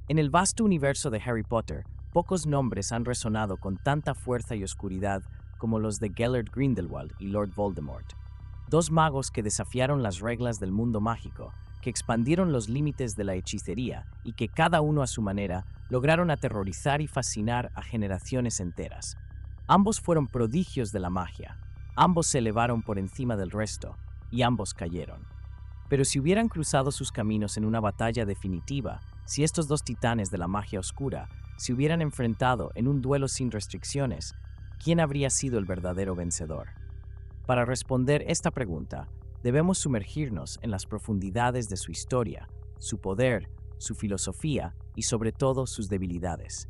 En el vasto universo de Harry Potter, pocos nombres han resonado con tanta fuerza y oscuridad como los de Gellert Grindelwald y Lord Voldemort. Dos magos que desafiaron las reglas del mundo mágico, que expandieron los límites de la hechicería y que cada uno a su manera lograron aterrorizar y fascinar a generaciones enteras. Ambos fueron prodigios de la magia, ambos se elevaron por encima del resto y ambos cayeron. Pero si hubieran cruzado sus caminos en una batalla definitiva, si estos dos titanes de la magia oscura se hubieran enfrentado en un duelo sin restricciones, ¿quién habría sido el verdadero vencedor? Para responder esta pregunta, debemos sumergirnos en las profundidades de su historia, su poder, su filosofía y sobre todo sus debilidades.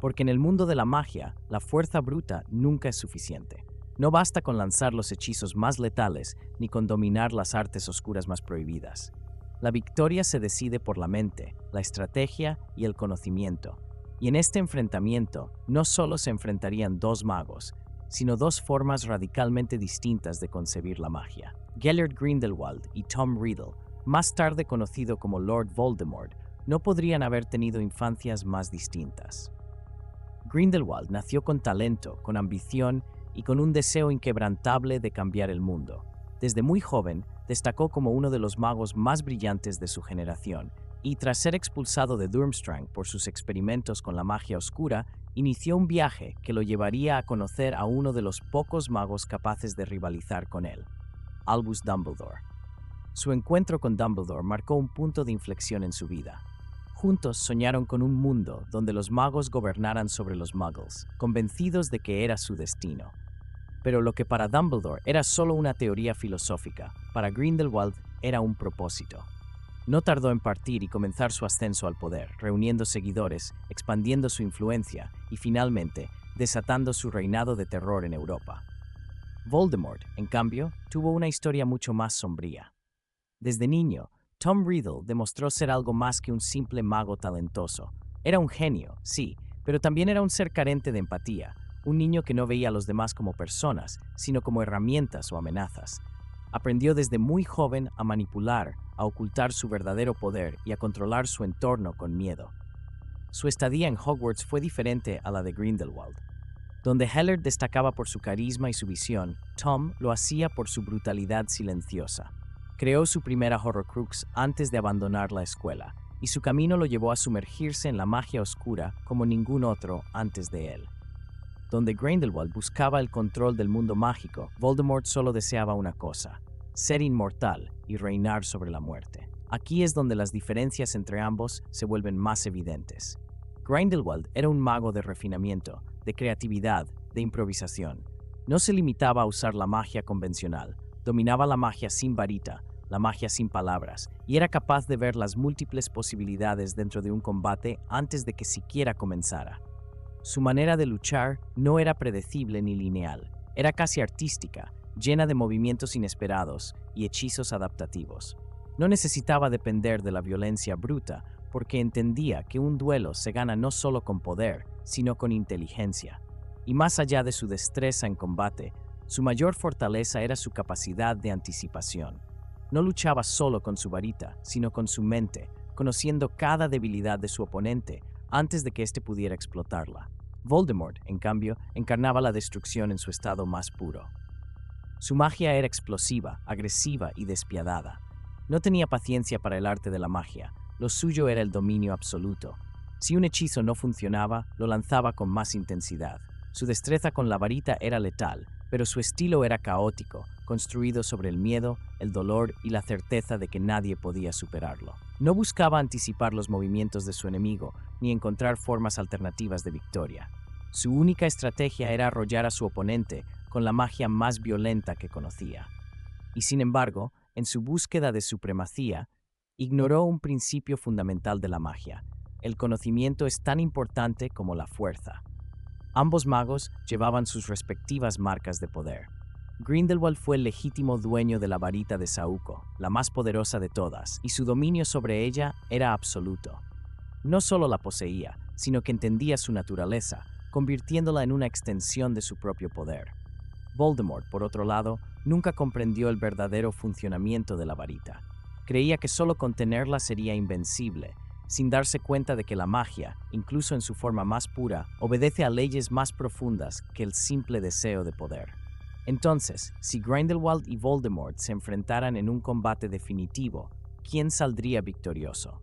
Porque en el mundo de la magia, la fuerza bruta nunca es suficiente. No basta con lanzar los hechizos más letales ni con dominar las artes oscuras más prohibidas. La victoria se decide por la mente, la estrategia y el conocimiento. Y en este enfrentamiento no solo se enfrentarían dos magos, sino dos formas radicalmente distintas de concebir la magia. Gellert Grindelwald y Tom Riddle, más tarde conocido como Lord Voldemort, no podrían haber tenido infancias más distintas. Grindelwald nació con talento, con ambición y con un deseo inquebrantable de cambiar el mundo. Desde muy joven, destacó como uno de los magos más brillantes de su generación, y tras ser expulsado de Durmstrang por sus experimentos con la magia oscura, inició un viaje que lo llevaría a conocer a uno de los pocos magos capaces de rivalizar con él, Albus Dumbledore. Su encuentro con Dumbledore marcó un punto de inflexión en su vida. Juntos soñaron con un mundo donde los magos gobernaran sobre los muggles, convencidos de que era su destino. Pero lo que para Dumbledore era solo una teoría filosófica, para Grindelwald era un propósito. No tardó en partir y comenzar su ascenso al poder, reuniendo seguidores, expandiendo su influencia y finalmente desatando su reinado de terror en Europa. Voldemort, en cambio, tuvo una historia mucho más sombría. Desde niño, Tom Riddle demostró ser algo más que un simple mago talentoso. Era un genio, sí, pero también era un ser carente de empatía, un niño que no veía a los demás como personas, sino como herramientas o amenazas. Aprendió desde muy joven a manipular, a ocultar su verdadero poder y a controlar su entorno con miedo. Su estadía en Hogwarts fue diferente a la de Grindelwald. Donde Heller destacaba por su carisma y su visión, Tom lo hacía por su brutalidad silenciosa. Creó su primera Horrocrux antes de abandonar la escuela, y su camino lo llevó a sumergirse en la magia oscura como ningún otro antes de él. Donde Grindelwald buscaba el control del mundo mágico, Voldemort solo deseaba una cosa: ser inmortal y reinar sobre la muerte. Aquí es donde las diferencias entre ambos se vuelven más evidentes. Grindelwald era un mago de refinamiento, de creatividad, de improvisación. No se limitaba a usar la magia convencional, dominaba la magia sin varita, la magia sin palabras, y era capaz de ver las múltiples posibilidades dentro de un combate antes de que siquiera comenzara. Su manera de luchar no era predecible ni lineal, era casi artística, llena de movimientos inesperados y hechizos adaptativos. No necesitaba depender de la violencia bruta, porque entendía que un duelo se gana no solo con poder, sino con inteligencia. Y más allá de su destreza en combate, su mayor fortaleza era su capacidad de anticipación. No luchaba solo con su varita, sino con su mente, conociendo cada debilidad de su oponente antes de que éste pudiera explotarla. Voldemort, en cambio, encarnaba la destrucción en su estado más puro. Su magia era explosiva, agresiva y despiadada. No tenía paciencia para el arte de la magia, lo suyo era el dominio absoluto. Si un hechizo no funcionaba, lo lanzaba con más intensidad. Su destreza con la varita era letal, pero su estilo era caótico, construido sobre el miedo, el dolor y la certeza de que nadie podía superarlo. No buscaba anticipar los movimientos de su enemigo, ni encontrar formas alternativas de victoria. Su única estrategia era arrollar a su oponente con la magia más violenta que conocía. Y sin embargo, en su búsqueda de supremacía, ignoró un principio fundamental de la magia: el conocimiento es tan importante como la fuerza. Ambos magos llevaban sus respectivas marcas de poder. Grindelwald fue el legítimo dueño de la varita de Saúco, la más poderosa de todas, y su dominio sobre ella era absoluto. No solo la poseía, sino que entendía su naturaleza, convirtiéndola en una extensión de su propio poder. Voldemort, por otro lado, nunca comprendió el verdadero funcionamiento de la varita. Creía que solo con tenerla sería invencible, sin darse cuenta de que la magia, incluso en su forma más pura, obedece a leyes más profundas que el simple deseo de poder. Entonces, si Grindelwald y Voldemort se enfrentaran en un combate definitivo, ¿quién saldría victorioso?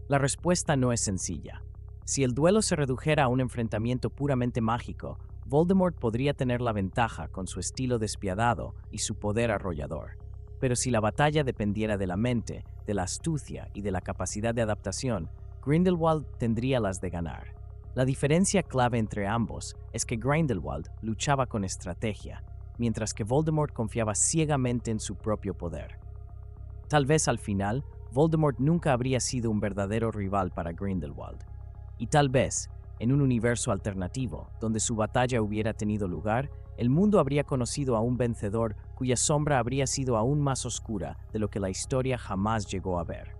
La respuesta no es sencilla. Si el duelo se redujera a un enfrentamiento puramente mágico, Voldemort podría tener la ventaja con su estilo despiadado y su poder arrollador. Pero si la batalla dependiera de la mente, de la astucia y de la capacidad de adaptación, Grindelwald tendría las de ganar. La diferencia clave entre ambos es que Grindelwald luchaba con estrategia, mientras que Voldemort confiaba ciegamente en su propio poder. Tal vez al final, Voldemort nunca habría sido un verdadero rival para Grindelwald. Y tal vez, en un universo alternativo, donde su batalla hubiera tenido lugar, el mundo habría conocido a un vencedor cuya sombra habría sido aún más oscura de lo que la historia jamás llegó a ver.